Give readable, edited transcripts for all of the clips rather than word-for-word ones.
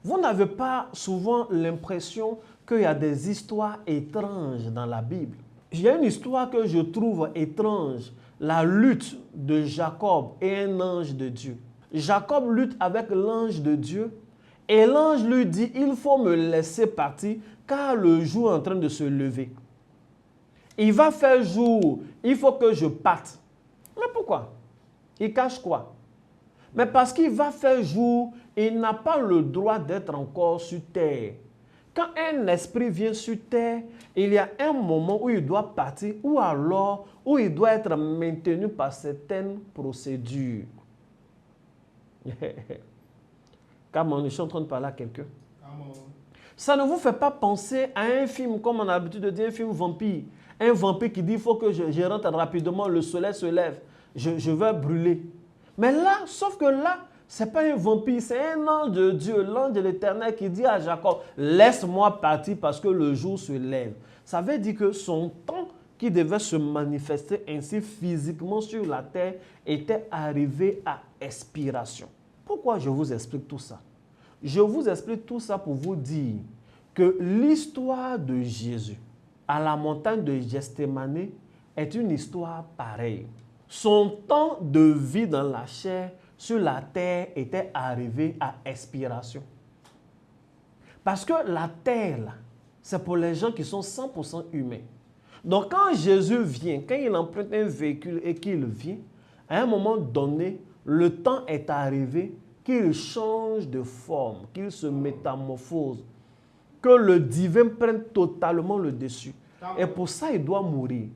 Vous n'avez pas souvent l'impression qu'il y a des histoires étranges dans la Bible? Il y a une histoire que je trouve étrange, la lutte de Jacob et un ange de Dieu. Jacob lutte avec l'ange de Dieu et l'ange lui dit, il faut me laisser partir car le jour est en train de se lever. Il va faire jour, il faut que je parte. Mais pourquoi? Il cache quoi? Mais parce qu'il va faire jour, il n'a pas le droit d'être encore sur terre. Quand un esprit vient sur terre, il y a un moment où il doit partir ou alors où il doit être maintenu par certaines procédures. Come on, je suis en train de parler à quelqu'un. Ça ne vous fait pas penser à un film, comme on a l'habitude de dire, un film vampire. Un vampire qui dit, il faut que je rentre rapidement, le soleil se lève, je vais brûler. Mais là, sauf que là, ce n'est pas un vampire, c'est un ange de Dieu, l'ange de l'Éternel qui dit à Jacob, laisse-moi partir parce que le jour se lève. Ça veut dire que son temps qui devait se manifester ainsi physiquement sur la terre était arrivé à expiration. Pourquoi je vous explique tout ça? Je vous explique tout ça pour vous dire que l'histoire de Jésus à la montagne de Gethsémani est une histoire pareille. Son temps de vie dans la chair sur la terre était arrivé à expiration. Parce que la terre, là, c'est pour les gens qui sont 100% humains. Donc quand Jésus vient, quand il emprunte un véhicule et qu'il vient, à un moment donné, le temps est arrivé qu'il change de forme, qu'il se métamorphose, que le divin prenne totalement le dessus. Et pour ça, il doit mourir.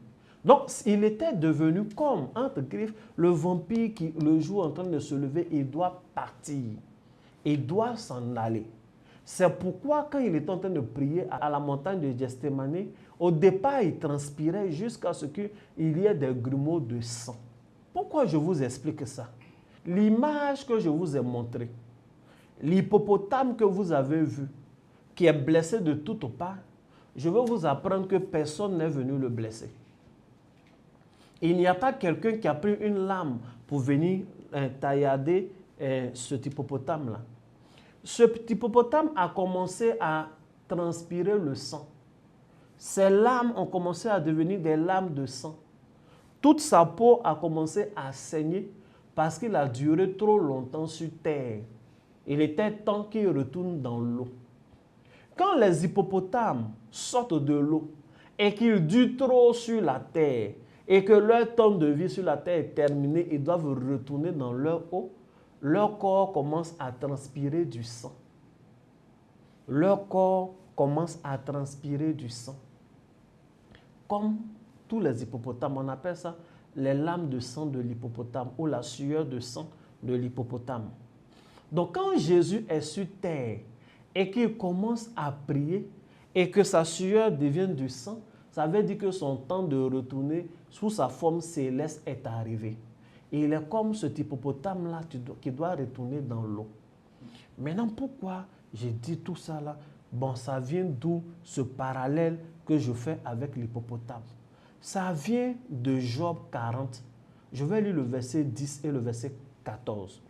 Donc, il était devenu comme, entre griffes, le vampire qui, le jour en train de se lever, il doit partir. Il doit s'en aller. C'est pourquoi, quand il était en train de prier à la montagne de Gethsémani, au départ, il transpirait jusqu'à ce qu'il y ait des grumeaux de sang. Pourquoi je vous explique ça? L'image que je vous ai montrée, l'hippopotame que vous avez vu, qui est blessé de toutes parts, je veux vous apprendre que personne n'est venu le blesser. Il n'y a pas quelqu'un qui a pris une lame pour venir taillader cet hippopotame-là. Ce hippopotame a commencé à transpirer le sang. Ses lames ont commencé à devenir des lames de sang. Toute sa peau a commencé à saigner parce qu'il a duré trop longtemps sur terre. Il était temps qu'il retourne dans l'eau. Quand les hippopotames sortent de l'eau et qu'ils durent trop sur la terre et que leur temps de vie sur la terre est terminé, ils doivent retourner dans leur eau, leur corps commence à transpirer du sang. Leur corps commence à transpirer du sang. Comme tous les hippopotames, on appelle ça les lames de sang de l'hippopotame ou la sueur de sang de l'hippopotame. Donc quand Jésus est sur terre et qu'il commence à prier et que sa sueur devient du sang, ça veut dire que son temps de retourner sous sa forme céleste est arrivé. Et il est comme cet hippopotame-là qui doit retourner dans l'eau. Maintenant, pourquoi j'ai dit tout ça là? Bon, ça vient d'où ce parallèle que je fais avec l'hippopotame? Ça vient de Job 40. Je vais lire le verset 10 et le verset 14.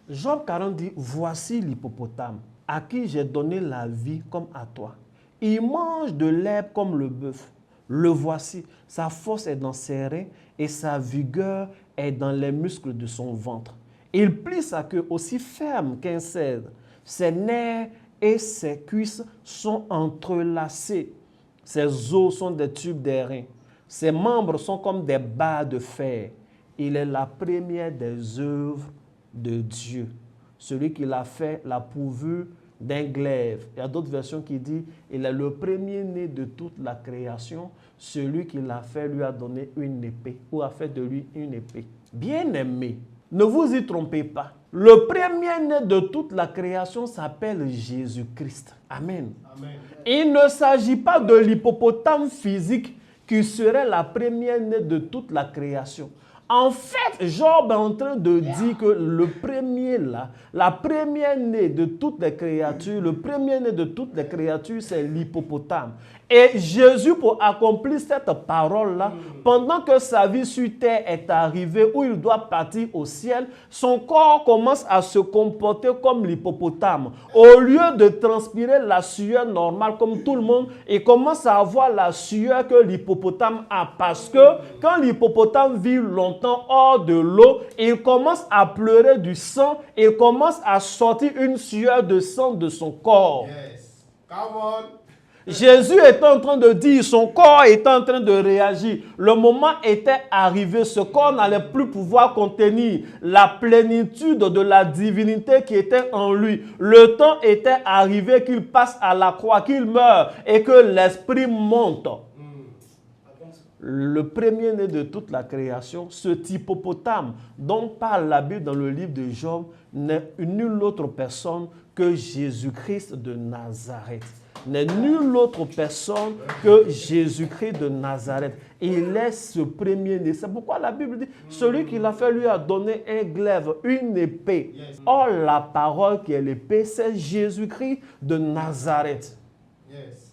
Job 40 dit, « Voici l'hippopotame, à qui j'ai donné la vie comme à toi. Il mange de l'herbe comme le bœuf. Le voici, sa force est dans ses reins et sa vigueur est dans les muscles de son ventre. Il plie sa queue aussi ferme qu'un cèdre. Ses nerfs et ses cuisses sont entrelacés. Ses os sont des tubes des reins. Ses membres sont comme des barres de fer. Il est la première des œuvres de Dieu. Celui qui l'a fait l'a pourvu d'un glaive. Il y a d'autres versions qui disent il est le premier-né de toute la création. Celui qui l'a fait lui a donné une épée ou a fait de lui une épée. Bien-aimé, ne vous y trompez pas. Le premier-né de toute la création s'appelle Jésus-Christ. Amen. Amen. Il ne s'agit pas de l'hippopotame physique qui serait la première-née de toute la création. En fait, Job est en train de dire que le premier là, la première-née de toutes les créatures, le premier-né de toutes les créatures, c'est l'hippopotame. Et Jésus, pour accomplir cette parole-là, pendant que sa vie sur terre est arrivée, où il doit partir au ciel, son corps commence à se comporter comme l'hippopotame. Au lieu de transpirer la sueur normale comme tout le monde, il commence à avoir la sueur que l'hippopotame a. Parce que quand l'hippopotame vit longtemps hors de l'eau, il commence à pleurer du sang, il commence à sortir une sueur de sang de son corps. Yes. Come on. Jésus était en train de dire, son corps était en train de réagir. Le moment était arrivé, ce corps n'allait plus pouvoir contenir la plénitude de la divinité qui était en lui. Le temps était arrivé qu'il passe à la croix, qu'il meure et que l'esprit monte. Le premier-né de toute la création, ce hippopotame dont parle la Bible dans le livre de Job, n'est nulle autre personne que Jésus-Christ de Nazareth. N'est nulle autre personne que Jésus-Christ de Nazareth. Il est ce premier-né. C'est pourquoi la Bible dit, celui qui l'a fait lui a donné un glaive, une épée. Or, la parole qui est l'épée, c'est Jésus-Christ de Nazareth. Yes.